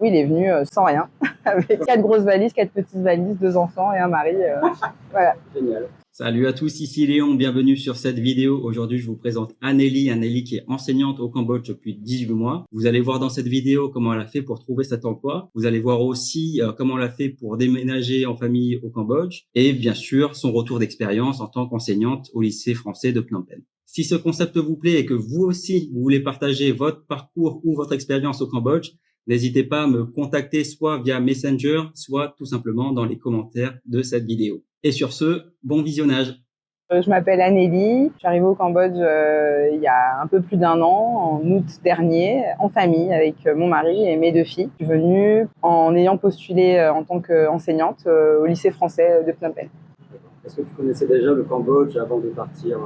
il est venu sans rien, avec 4 grosses valises, 4 petites valises, 2 enfants et un mari. Voilà. Génial. Salut à tous, ici Léon, bienvenue sur cette vidéo. Aujourd'hui, je vous présente Anneli qui est enseignante au Cambodge depuis 18 mois. Vous allez voir dans cette vidéo comment elle a fait pour trouver cet emploi. Vous allez voir aussi comment elle a fait pour déménager en famille au Cambodge et bien sûr son retour d'expérience en tant qu'enseignante au lycée français de Phnom Penh. Si ce concept vous plaît et que vous aussi, vous voulez partager votre parcours ou votre expérience au Cambodge, n'hésitez pas à me contacter soit via Messenger, soit tout simplement dans les commentaires de cette vidéo. Et sur ce, bon visionnage. Je m'appelle Anneli, je suis arrivée au Cambodge il y a un peu plus d'1 an, en août dernier, en famille avec mon mari et mes 2 filles. Je suis venue en ayant postulé en tant qu'enseignante au lycée français de Phnom Penh. Est-ce que tu connaissais déjà le Cambodge avant de partir?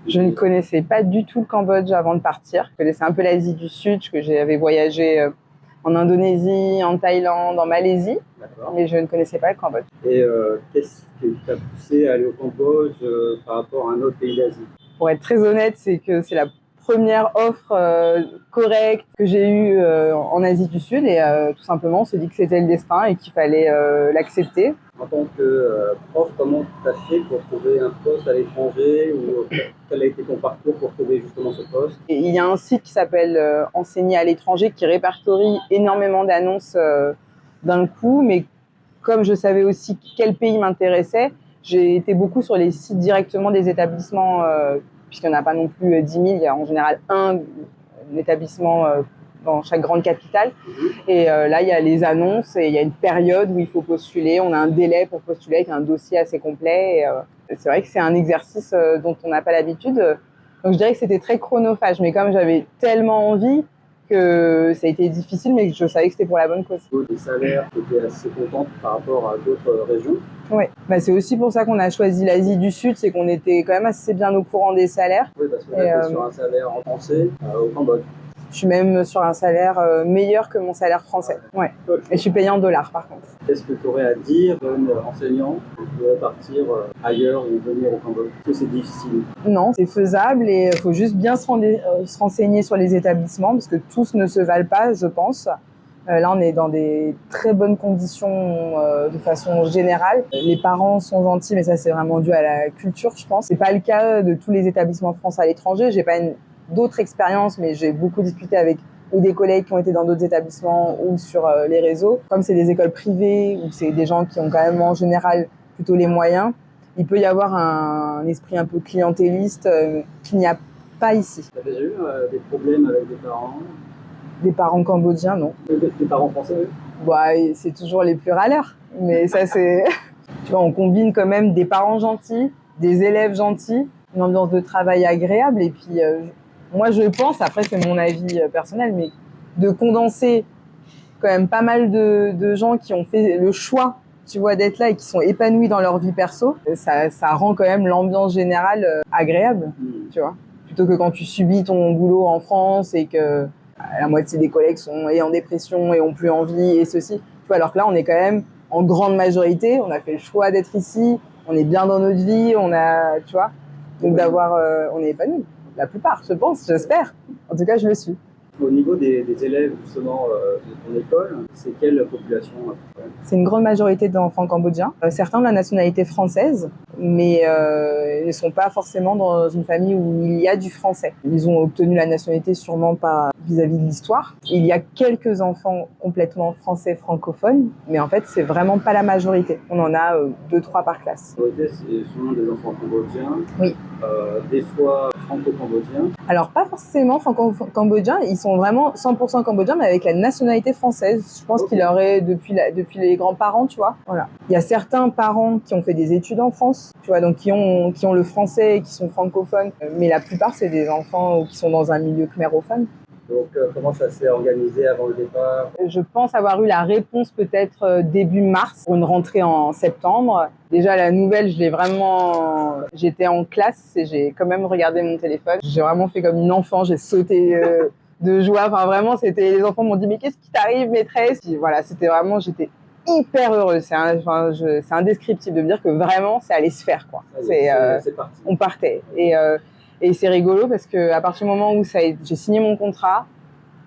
Je ne connaissais pas du tout le Cambodge avant de partir. Je connaissais un peu l'Asie du Sud, que j'avais voyagé en Indonésie, en Thaïlande, en Malaisie, mais je ne connaissais pas le Cambodge. Et qu'est-ce qui t'a poussé à aller au Cambodge par rapport à un autre pays d'Asie? Pour être très honnête, c'est que c'est la première offre correcte que j'ai eue en Asie du Sud et tout simplement on s'est dit que c'était le destin et qu'il fallait l'accepter. En tant que prof, comment tu as fait pour trouver un poste à l'étranger ou quel a été ton parcours pour trouver justement ce poste? Et il y a un site qui s'appelle Enseigner à l'étranger qui répertorie énormément d'annonces d'un coup, mais comme je savais aussi quel pays m'intéressait, j'ai été beaucoup sur les sites directement des établissements, puisqu'il n'y en a pas non plus 10 000, il y a en général un établissement dans chaque grande capitale. Et là, il y a les annonces et il y a une période où il faut postuler. On a un délai pour postuler avec un dossier assez complet. Et c'est vrai que c'est un exercice dont on n'a pas l'habitude. Donc je dirais que c'était très chronophage, mais comme j'avais tellement envie que ça a été difficile, mais je savais que c'était pour la bonne cause. Des salaires, tu étais assez contente par rapport à d'autres régions? Oui, c'est aussi pour ça qu'on a choisi l'Asie du Sud, c'est qu'on était quand même assez bien au courant des salaires. Oui, parce que là, tu es sur un salaire en français au Cambodge. Je suis même sur un salaire meilleur que mon salaire français. Ouais. Et je suis payée en dollars par contre. Qu'est-ce que tu aurais à dire à un enseignant qui voudrait partir ailleurs ou venir au Cambodge? Est-ce que c'est difficile? Non, c'est faisable et il faut juste bien se renseigner sur les établissements parce que tous ne se valent pas, je pense. Là, on est dans des très bonnes conditions de façon générale. Les parents sont gentils, mais ça, c'est vraiment dû à la culture, je pense. C'est pas le cas de tous les établissements français à l'étranger. J'ai pas d'autres expériences, mais j'ai beaucoup discuté avec ou des collègues qui ont été dans d'autres établissements ou sur les réseaux. Comme c'est des écoles privées ou c'est des gens qui ont quand même en général plutôt les moyens, il peut y avoir un esprit un peu clientéliste qu'il n'y a pas ici. Tu as déjà eu des problèmes avec des parents? Des parents cambodgiens, non. Des parents français, oui? C'est toujours les plus râleurs, mais ça c'est... Tu vois, on combine quand même des parents gentils, des élèves gentils, une ambiance de travail agréable et puis moi je pense, après c'est mon avis personnel, mais de condenser quand même pas mal de gens qui ont fait le choix, tu vois, d'être là et qui sont épanouis dans leur vie perso, ça rend quand même l'ambiance générale agréable, tu vois. Plutôt que quand tu subis ton boulot en France et que la moitié des collègues sont en dépression et ont plus envie et ceci. Tu vois, alors que là, on est quand même en grande majorité, on a fait le choix d'être ici, on est bien dans notre vie, on a, tu vois, donc on est épanoui. La plupart, je pense, j'espère. En tout cas, je le suis. Au niveau des élèves justement de ton école, c'est quelle population à peu près? C'est une grande majorité d'enfants cambodgiens. Certains ont la nationalité française, mais ils ne sont pas forcément dans une famille où il y a du français. Ils ont obtenu la nationalité sûrement pas vis-à-vis de l'histoire. Il y a quelques enfants complètement français francophones, mais en fait, c'est vraiment pas la majorité. On en a 2-3 par classe. La majorité, c'est souvent des enfants cambodgiens. Oui. Des fois franco-cambodgiens. Alors, pas forcément franco-cambodgiens, ils sont vraiment 100% cambodgiens, mais avec la nationalité française. Je pense qu'il aurait depuis les grands-parents, tu vois. Voilà. Il y a certains parents qui ont fait des études en France, tu vois, donc qui ont le français et qui sont francophones, mais la plupart, c'est des enfants qui sont dans un milieu khmérophone. Donc, comment ça s'est organisé avant le départ? Je pense avoir eu la réponse peut-être début mars pour une rentrée en septembre. Déjà, la nouvelle, j'étais en classe et j'ai quand même regardé mon téléphone. J'ai vraiment fait comme une enfant, j'ai sauté de joie. Enfin, vraiment, les enfants m'ont dit, mais qu'est-ce qui t'arrive, maîtresse? Puis, voilà, j'étais hyper heureuse. C'est indescriptible de me dire que vraiment, c'est allé se faire, quoi. C'est parti. On partait. Et c'est rigolo parce que à partir du moment où j'ai signé mon contrat,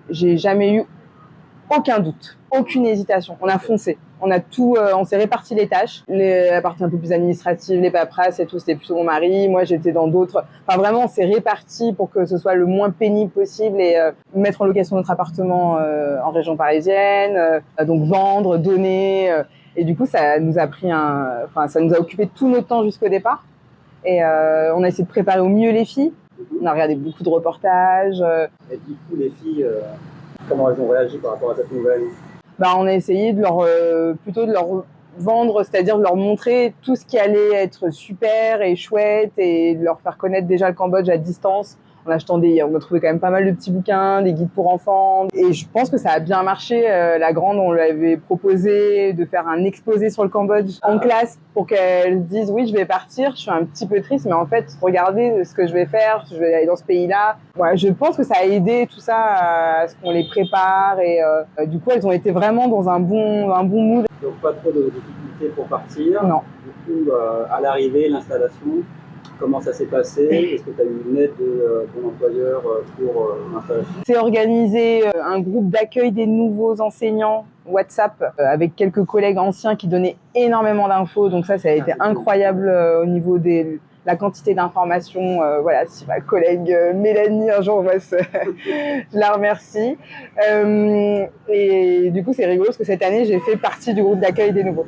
j'ai jamais eu aucun doute, aucune hésitation. On a foncé. On a tout, on s'est réparti les tâches, la partie un peu plus administrative, les paperasses et tout, c'était plutôt mon mari. Moi, j'étais dans d'autres. Enfin, vraiment, on s'est réparti pour que ce soit le moins pénible possible et mettre en location notre appartement en région parisienne, donc vendre, donner. Et du coup, ça nous a pris ça nous a occupé tout notre temps jusqu'au départ. Et on a essayé de préparer au mieux les filles. On a regardé beaucoup de reportages. Et du coup, les filles, comment elles ont réagi par rapport à cette nouvelle? On a essayé de plutôt de leur vendre, c'est-à-dire de leur montrer tout ce qui allait être super et chouette et de leur faire connaître déjà le Cambodge à distance. On a trouvé quand même pas mal de petits bouquins, des guides pour enfants. Et je pense que ça a bien marché. La grande, on lui avait proposé de faire un exposé sur le Cambodge en classe pour qu'elle se dise oui, je vais partir, je suis un petit peu triste, mais en fait, regardez ce que je vais faire, je vais aller dans ce pays-là. Ouais, je pense que ça a aidé tout ça à ce qu'on les prépare et du coup, elles ont été vraiment dans un bon mood. Donc pas trop de difficultés pour partir. Non. Du coup, à l'arrivée, l'installation, comment ça s'est passé? Est-ce que tu as eu une aide de ton employeur pour l'installation? C'est organisé un groupe d'accueil des nouveaux enseignants WhatsApp avec quelques collègues anciens qui donnaient énormément d'infos. Donc ça a été incroyable au niveau de la quantité d'informations. Voilà, si ma collègue Mélanie, un jour, je la remercie. Et du coup, c'est rigolo parce que cette année, j'ai fait partie du groupe d'accueil des nouveaux.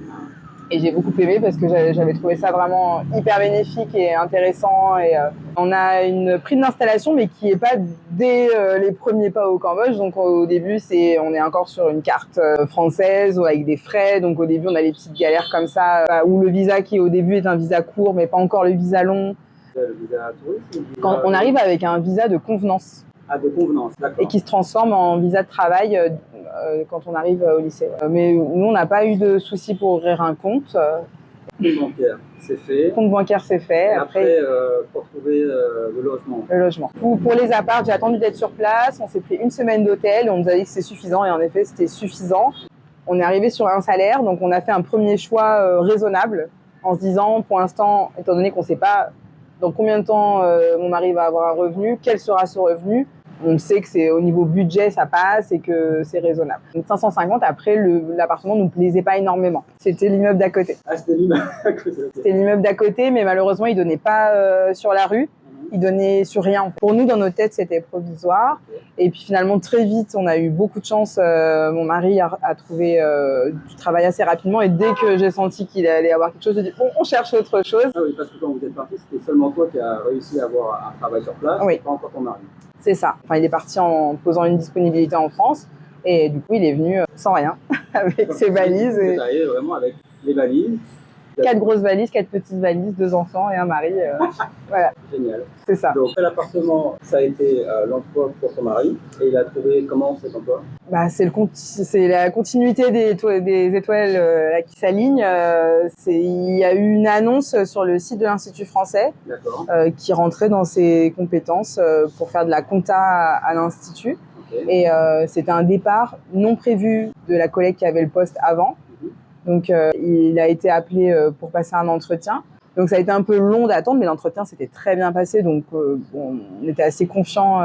Et j'ai beaucoup aimé parce que j'avais trouvé ça vraiment hyper bénéfique et intéressant. Et on a une prime d'installation, mais qui n'est pas dès les premiers pas au Cambodge. Donc au début, on est encore sur une carte française avec des frais. Donc au début, on a les petites galères comme ça, où le visa qui au début est un visa court, mais pas encore le visa long. Le visa touriste? Quand on arrive avec un visa de convenance. Ah, de convenance, d'accord. Et qui se transforme en visa de travail quand on arrive au lycée. Mais nous, on n'a pas eu de soucis pour ouvrir un compte. Compte bancaire, c'est fait. Compte bancaire, c'est fait. Et après pour trouver le logement. Le logement. Pour les apparts, j'ai attendu d'être sur place. On s'est pris une semaine d'hôtel. On nous a dit que c'était suffisant. Et en effet, c'était suffisant. On est arrivé sur un salaire. Donc, on a fait un premier choix raisonnable en se disant, pour l'instant, étant donné qu'on ne sait pas dans combien de temps mon mari va avoir un revenu, quel sera ce revenu, on sait que c'est au niveau budget, ça passe et que c'est raisonnable. Donc 550, après, l'appartement ne nous plaisait pas énormément. C'était l'immeuble d'à côté. Ah, c'était l'immeuble d'à côté. C'était l'immeuble d'à côté, mais malheureusement, il ne donnait pas sur la rue. Il donnait sur rien. Pour nous, dans nos têtes, c'était provisoire. Et puis finalement, très vite, on a eu beaucoup de chance. Mon mari a trouvé du travail assez rapidement. Et dès que j'ai senti qu'il allait avoir quelque chose, j'ai dit bon, on cherche autre chose. Ah oui, parce que quand vous êtes parti, c'était seulement toi qui as réussi à avoir un travail sur place, oui. Pas encore ton mari. C'est ça. Enfin, il est parti en posant une disponibilité en France. Et du coup, il est venu sans rien, avec ses valises. Vous êtes arrivé vraiment avec les valises. 4 grosses valises, 4 petites valises, 2 enfants et un mari. Voilà. Génial. C'est ça. Donc, l'appartement, ça a été l'emploi pour ton mari. Et il a trouvé comment cet emploi? C'est la continuité des étoiles là, qui s'alignent. Il y a eu une annonce sur le site de l'Institut français qui rentrait dans ses compétences pour faire de la compta à l'Institut. Okay. Et c'était un départ non prévu de la collègue qui avait le poste avant. Donc, il a été appelé pour passer un entretien. Donc, ça a été un peu long d'attendre, mais l'entretien s'était très bien passé. Donc, on était assez confiants.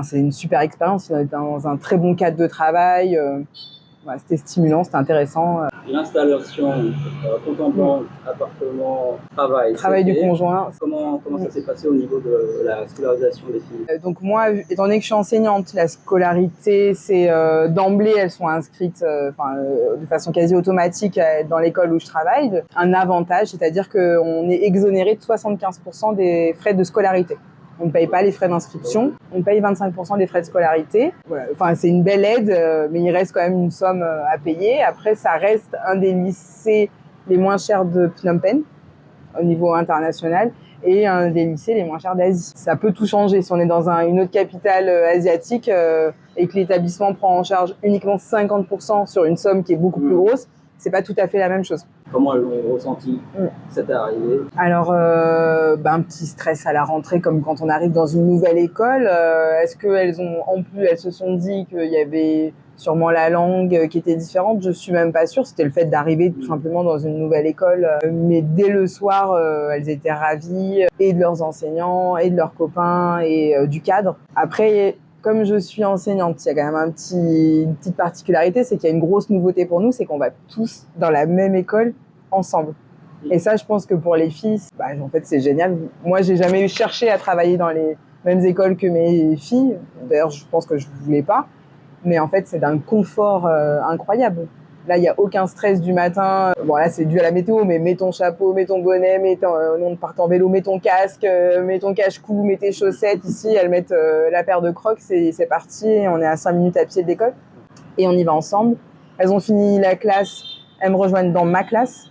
C'est une super expérience. On était dans un très bon cadre de travail. C'était stimulant, c'était intéressant. L'installation, contemplant appartement, travail. Travail du conjoint. Comment ça s'est passé au niveau de la scolarisation des filles? Donc moi, étant donné que je suis enseignante, la scolarité, c'est d'emblée, elles sont inscrites de façon quasi automatique dans l'école où je travaille. Un avantage, c'est-à-dire qu'on est exonéré de 75% des frais de scolarité. On ne paye pas les frais d'inscription, on paye 25% des frais de scolarité. Voilà. Enfin, c'est une belle aide, mais il reste quand même une somme à payer. Après, ça reste un des lycées les moins chers de Phnom Penh au niveau international et un des lycées les moins chers d'Asie. Ça peut tout changer si on est dans une autre capitale asiatique et que l'établissement prend en charge uniquement 50% sur une somme qui est beaucoup plus grosse. C'est pas tout à fait la même chose. Comment elles ont ressenti cette arrivée? Alors, un petit stress à la rentrée, comme quand on arrive dans une nouvelle école. Est-ce qu'elles elles se sont dit qu'il y avait sûrement la langue qui était différente? Je suis même pas sûre. C'était le fait d'arriver tout simplement dans une nouvelle école. Mais dès le soir, elles étaient ravies et de leurs enseignants et de leurs copains et du cadre. Après, comme je suis enseignante, il y a quand même une petite particularité, c'est qu'il y a une grosse nouveauté pour nous, c'est qu'on va tous dans la même école ensemble. Et ça, je pense que pour les filles, en fait, c'est génial. Moi, j'ai jamais cherché à travailler dans les mêmes écoles que mes filles. D'ailleurs, je pense que je voulais pas. Mais en fait, c'est d'un confort incroyable. Là, il n'y a aucun stress du matin. Bon, là, c'est dû à la météo, mais mets ton chapeau, mets ton bonnet, on part en vélo, mets ton casque, mets ton cache-cou, mets tes chaussettes. Ici, elles mettent la paire de Crocs et c'est parti. On est à 5 minutes à pied de l'école et on y va ensemble. Elles ont fini la classe, elles me rejoignent dans ma classe.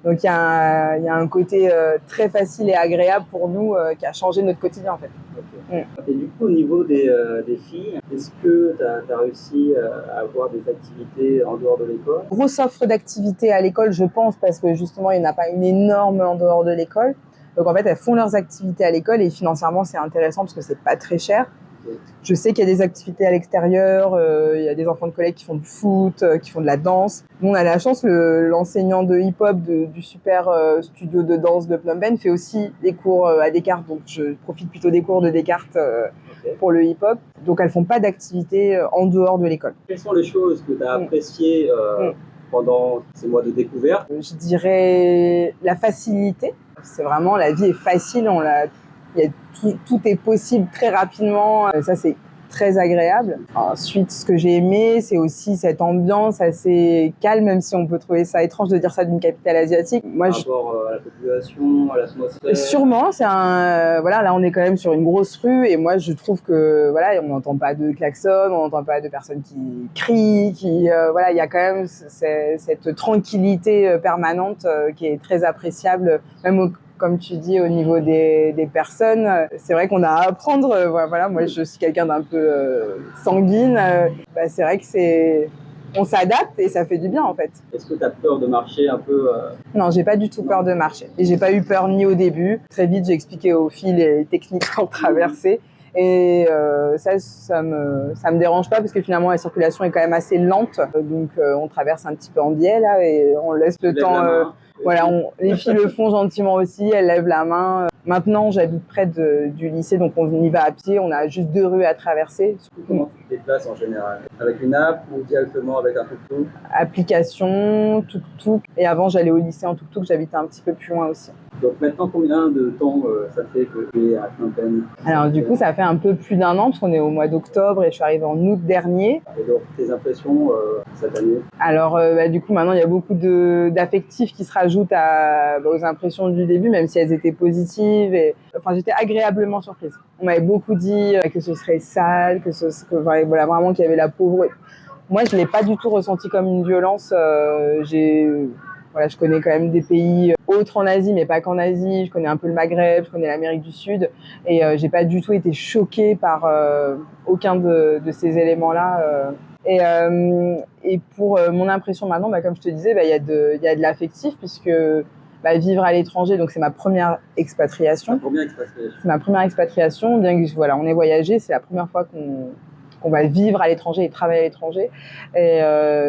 Donc, il y a un côté très facile et agréable pour nous qui a changé notre quotidien, en fait. Okay. Et du coup, au niveau des filles, est-ce que tu as réussi à avoir des activités en dehors de l'école? Grosse offre d'activités à l'école, je pense, parce que justement, il n'y en a pas une énorme en dehors de l'école. Donc, en fait, elles font leurs activités à l'école et financièrement, c'est intéressant parce que c'est pas très cher. Je sais qu'il y a des activités à l'extérieur, il y a des enfants de collège qui font du foot, qui font de la danse. Nous, on a la chance, l'enseignant de hip-hop du super studio de danse de Phnom Penh fait aussi des cours à Descartes, donc je profite plutôt des cours de Descartes pour le hip-hop. Donc, elles font pas d'activités en dehors de l'école. Quelles sont les choses que tu as appréciées pendant ces mois de découverte? Je dirais la facilité. C'est vraiment, la vie est facile, tout est possible très rapidement. Ça, c'est très agréable. Ensuite, ce que j'ai aimé, c'est aussi cette ambiance assez calme, même si on peut trouver ça étrange de dire ça d'une capitale asiatique. Par rapport à la population, à l'atmosphère. Sûrement, là, on est quand même sur une grosse rue et moi, je trouve que on n'entend pas de klaxon, on n'entend pas de personnes qui crient, il y a quand même cette tranquillité permanente qui est très appréciable, même comme tu dis, au niveau des personnes. C'est vrai qu'on a à apprendre. Moi, je suis quelqu'un d'un peu sanguine. C'est vrai que on s'adapte et ça fait du bien, en fait. Est-ce que tu as peur de marcher un peu Non, j'ai pas du tout peur de marcher. Et j'ai pas eu peur ni au début. Très vite, j'ai expliqué aux filles les techniques pour traverser. Et ça me dérange pas parce que finalement, la circulation est quand même assez lente. Donc, on traverse un petit peu en biais, là, et on laisse le temps... les filles le font gentiment aussi, elles lèvent la main. Maintenant, j'habite près du lycée, donc on y va à pied. On a juste 2 rues à traverser. Comment tu te déplaces en général? Avec une app ou directement avec un tuk-tuk? Application, tuk-tuk. Et avant, j'allais au lycée en tuk-tuk. J'habitais un petit peu plus loin aussi. Donc maintenant, combien de temps ça fait que tu es à Phnom Penh? Alors du coup, ça fait un peu plus d'1 an parce qu'on est au mois d'octobre et je suis arrivée en août dernier. Et donc, tes impressions cette année? Alors du coup, maintenant, il y a beaucoup d'affectifs qui se rajoutent aux impressions du début, même si elles étaient positives. J'étais agréablement surprise. On m'avait beaucoup dit que ce serait sale, vraiment qu'il y avait la pauvreté. Moi, je l'ai pas du tout ressenti comme une violence. Je connais quand même des pays autres en Asie, mais pas qu'en Asie. Je connais un peu le Maghreb, je connais l'Amérique du Sud. Et j'ai pas du tout été choquée par aucun de ces éléments-là. Et pour mon impression maintenant, comme je te disais, il y a de l'affectif puisque vivre à l'étranger, donc c'est ma première expatriation. C'est ma première expatriation, bien que on ait voyagé, c'est la première fois qu'on va vivre à l'étranger et travailler à l'étranger. Et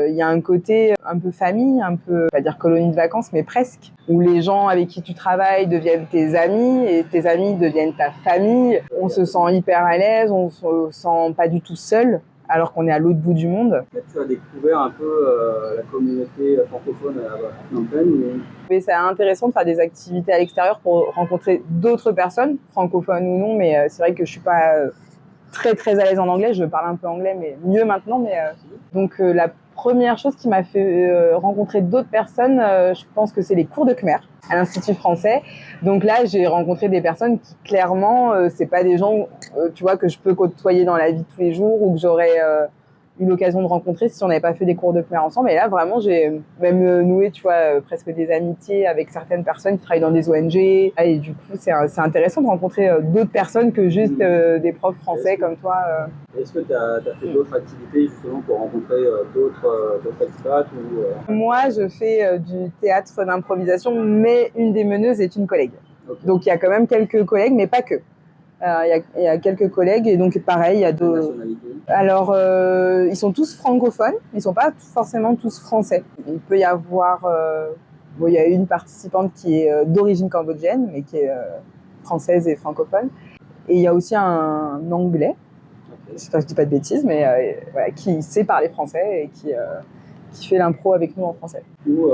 il y a un côté un peu famille, un peu, pas dire colonie de vacances, mais presque, où les gens avec qui tu travailles deviennent tes amis et tes amis deviennent ta famille. On se sent hyper à l'aise, on se sent pas du tout seul, alors qu'on est à l'autre bout du monde. Tu as découvert un peu la communauté francophone à Phnom Penh. Mais c'est intéressant de faire des activités à l'extérieur pour rencontrer d'autres personnes, francophones ou non, mais c'est vrai que je suis pas très très à l'aise en anglais, je parle un peu anglais, mais mieux maintenant. Donc la première chose qui m'a fait rencontrer d'autres personnes, je pense que c'est les cours de Khmer à l'Institut français. Donc là, j'ai rencontré des personnes qui clairement, c'est pas des gens, que je peux côtoyer dans la vie de tous les jours ou que j'aurais eu l'occasion de rencontrer si on n'avait pas fait des cours de Khmer ensemble. Et là, vraiment, j'ai même noué, presque des amitiés avec certaines personnes qui travaillent dans des ONG. Et du coup, c'est intéressant de rencontrer d'autres personnes que juste des profs français comme toi. Est-ce que tu as fait d'autres activités justement pour rencontrer d'autres expats Moi, je fais du théâtre d'improvisation, mais une des meneuses est une collègue. Okay. Donc, il y a quand même quelques collègues, mais pas que. Il y a quelques collègues et donc pareil, il y a d'autres. Alors, ils sont tous francophones, ils sont pas forcément tous français. Il peut y avoir, il y a une participante qui est d'origine cambodgienne, mais qui est française et francophone. Et il y a aussi un anglais. j'espère que je dis pas de bêtises, mais voilà, qui sait parler français et qui fait l'impro avec nous en français. Du coup,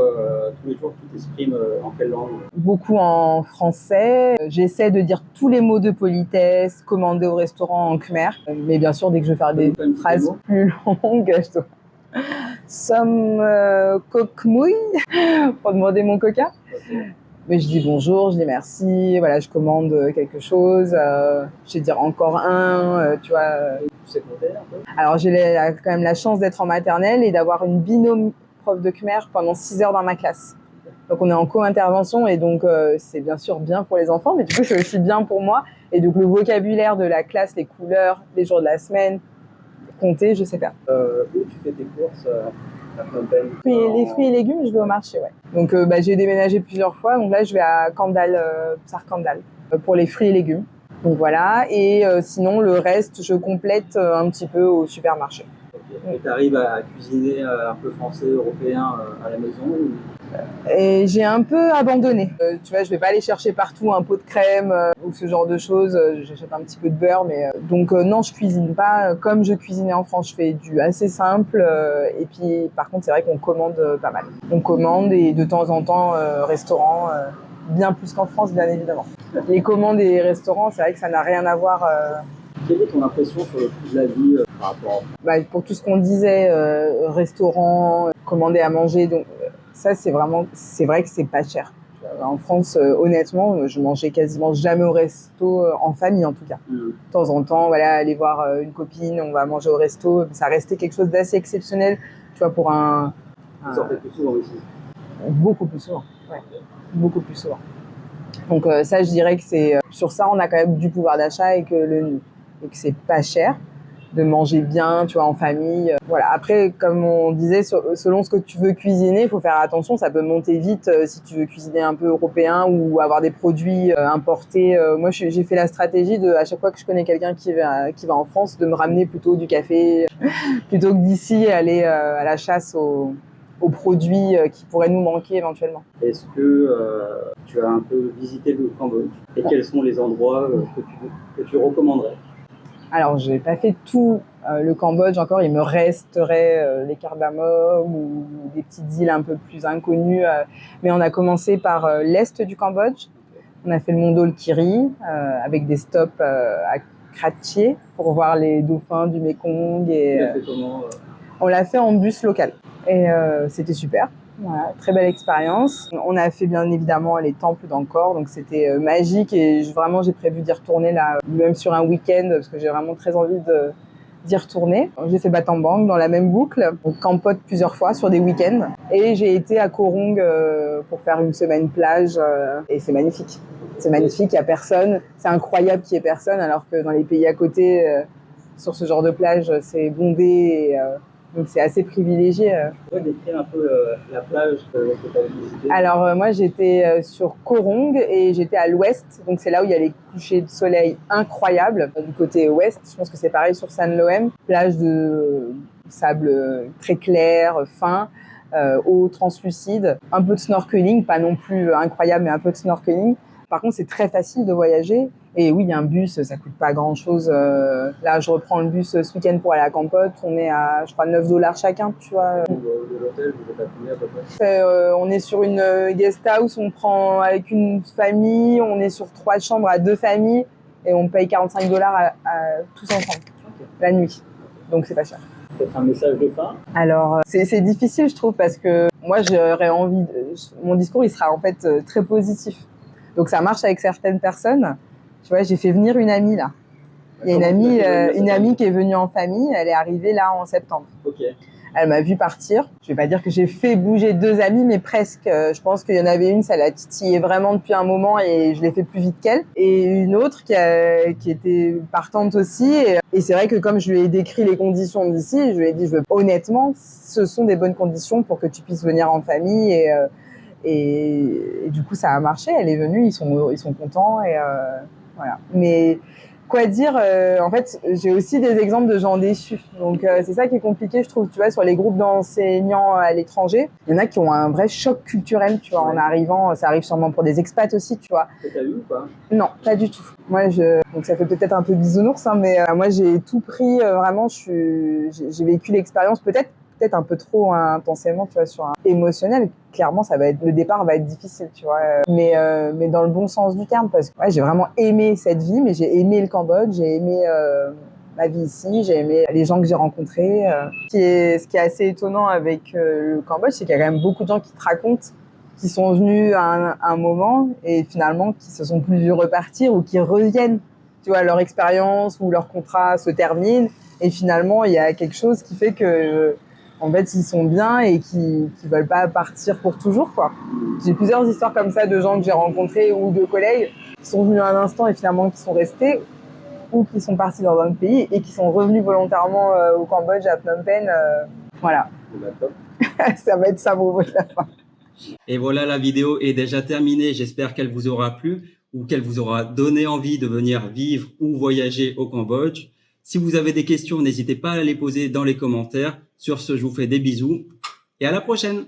tous les jours, tu t'exprimes en quelle langue? Beaucoup en français. J'essaie de dire tous les mots de politesse, commander au restaurant en khmer. Mais bien sûr, dès que je veux faire des phrases plus longues, je dois... Some kokmouille pour demander mon coca. Okay. Mais je dis bonjour, je dis merci, voilà, je commande quelque chose, je vais dire encore un, tu vois. Tu sais compter un peu? Alors j'ai quand même la chance d'être en maternelle et d'avoir une binôme prof de khmer pendant 6 heures dans ma classe. Donc on est en co-intervention et donc c'est bien sûr bien pour les enfants, mais du coup c'est aussi bien pour moi. Et donc le vocabulaire de la classe, les couleurs, les jours de la semaine, compter, je sais faire. Où tu fais tes courses à Phnom Penh? Les fruits et légumes, je vais au marché, ouais. Donc j'ai déménagé plusieurs fois, donc là je vais à Kandal, Psar Kandal, pour les fruits et légumes. Donc voilà, et sinon le reste je complète un petit peu au supermarché. Okay. Et tu arrives à cuisiner un peu français, européen à la maison ou... Et j'ai un peu abandonné. Tu vois, je vais pas aller chercher partout un pot de crème ou ce genre de choses. J'achète un petit peu de beurre, mais donc non, je cuisine pas comme je cuisinais en France. Je fais du assez simple. Et puis, par contre, c'est vrai qu'on commande pas mal. On commande et de temps en temps restaurant, bien plus qu'en France, bien évidemment. Les commandes et les restaurants, c'est vrai que ça n'a rien à voir. Quelle est ton impression sur le coût de la vie par rapport à... Pour tout ce qu'on disait, restaurant, commander à manger, donc ça c'est vrai que c'est pas cher. En France, honnêtement, je mangeais quasiment jamais au resto, en famille en tout cas. De temps en temps, voilà, aller voir une copine, on va manger au resto, ça restait quelque chose d'assez exceptionnel, tu vois, pour un... Vous sortez plus souvent aussi? Beaucoup plus souvent, ouais. Beaucoup plus souvent. Donc ça, je dirais que c'est... sur ça, on a quand même du pouvoir d'achat et que c'est pas cher de manger bien, tu vois, en famille. Voilà. Après, comme on disait, selon ce que tu veux cuisiner, il faut faire attention, ça peut monter vite si tu veux cuisiner un peu européen ou avoir des produits importés. Moi, j'ai fait la stratégie à chaque fois que je connais quelqu'un qui va en France, de me ramener plutôt du café, plutôt que d'ici aller à la chasse aux produits qui pourraient nous manquer éventuellement. Est-ce que tu as un peu visité le Cambodge et quels sont les endroits que tu recommanderais? Alors, j'ai pas fait tout le Cambodge encore. Il me resterait les Cardamom ou des petites îles un peu plus inconnues. Mais on a commencé par l'est du Cambodge. On a fait le Mont Dolkiri avec des stops à Kratchie pour voir les dauphins du Mekong. Et, tu l'as fait comment on l'a fait en bus local. Et c'était super. Voilà, très belle expérience. On a fait bien évidemment les temples d'Angkor, donc c'était magique et vraiment j'ai prévu d'y retourner là, même sur un week-end parce que j'ai vraiment très envie d'y retourner. J'ai fait Battambang dans la même boucle, on campote plusieurs fois sur des week-ends et j'ai été à Koh Rong pour faire une semaine plage et c'est magnifique. C'est magnifique, il n'y a personne. C'est incroyable qu'il n'y ait personne alors que dans les pays à côté, sur ce genre de plage, c'est bondé et, donc c'est assez privilégié. Tu pourrais décrire un peu la plage que tu as visitée? Alors moi j'étais sur Koh Rong et j'étais à l'ouest, donc c'est là où il y a les couchers de soleil incroyables. Du côté ouest, je pense que c'est pareil sur San Loem, plage de sable très clair, fin, eau translucide, un peu de snorkeling, pas non plus incroyable mais un peu de snorkeling. Par contre c'est très facile de voyager. Et oui, il y a un bus, ça coûte pas grand-chose. Là, je reprends le bus ce week-end pour aller à Kampot. On est à, je crois, 9 $ chacun, tu vois. De l'hôtel, vous êtes à combien à peu près? On est sur une guest house, on prend avec une famille, on est sur 3 chambres à 2 familles et on paye 45 $ à tous ensemble, la nuit. Donc, c'est pas cher. Peut-être un message de fin? Alors, c'est difficile, je trouve, parce que moi, j'aurais envie... Mon discours, il sera en fait très positif. Donc, ça marche avec certaines personnes. Tu vois, j'ai fait venir une amie là. Il y a une amie qui est venue en famille, elle est arrivée là en septembre. Okay. Elle m'a vu partir. Je vais pas dire que j'ai fait bouger 2 amies, mais presque. Je pense qu'il y en avait une, ça l'a titillée vraiment depuis un moment et je l'ai fait plus vite qu'elle. Et une autre qui était partante aussi. Et c'est vrai que comme je lui ai décrit les conditions d'ici, je lui ai dit, honnêtement, ce sont des bonnes conditions pour que tu puisses venir en famille. Et du coup, ça a marché. Elle est venue, ils sont contents et voilà. Mais Quoi dire En fait, j'ai aussi des exemples de gens déçus. Donc, c'est ça qui est compliqué, je trouve. Tu vois, sur les groupes d'enseignants à l'étranger, il y en a qui ont un vrai choc culturel, tu vois, en arrivant. Ça arrive sûrement pour des expats aussi, tu vois. T'as eu ou pas? Non, pas du tout. Donc ça fait peut-être un peu bisounours, hein, mais moi, j'ai tout pris. Vraiment, j'ai vécu l'expérience peut-être un peu trop intensément, tu vois, sur un émotionnel. Clairement, le départ va être difficile, tu vois. Mais dans le bon sens du terme, parce que ouais, j'ai vraiment aimé cette vie, mais j'ai aimé le Cambodge, j'ai aimé ma vie ici, j'ai aimé les gens que j'ai rencontrés. Ce qui est assez étonnant avec le Cambodge, c'est qu'il y a quand même beaucoup de gens qui te racontent qui sont venus à un moment et finalement qui se sont plus vus repartir ou qui reviennent. Tu vois, leur expérience ou leur contrat se termine et finalement, il y a quelque chose qui fait que en fait, ils sont bien et qui veulent pas partir pour toujours, quoi. J'ai plusieurs histoires comme ça de gens que j'ai rencontrés ou de collègues qui sont venus un instant et finalement qui sont restés ou qui sont partis dans un autre pays et qui sont revenus volontairement au Cambodge, à Phnom Penh. Voilà. Ça va être ça mon mot de la fin. Et voilà, la vidéo est déjà terminée. J'espère qu'elle vous aura plu ou qu'elle vous aura donné envie de venir vivre ou voyager au Cambodge. Si vous avez des questions, n'hésitez pas à les poser dans les commentaires. Sur ce, je vous fais des bisous et à la prochaine.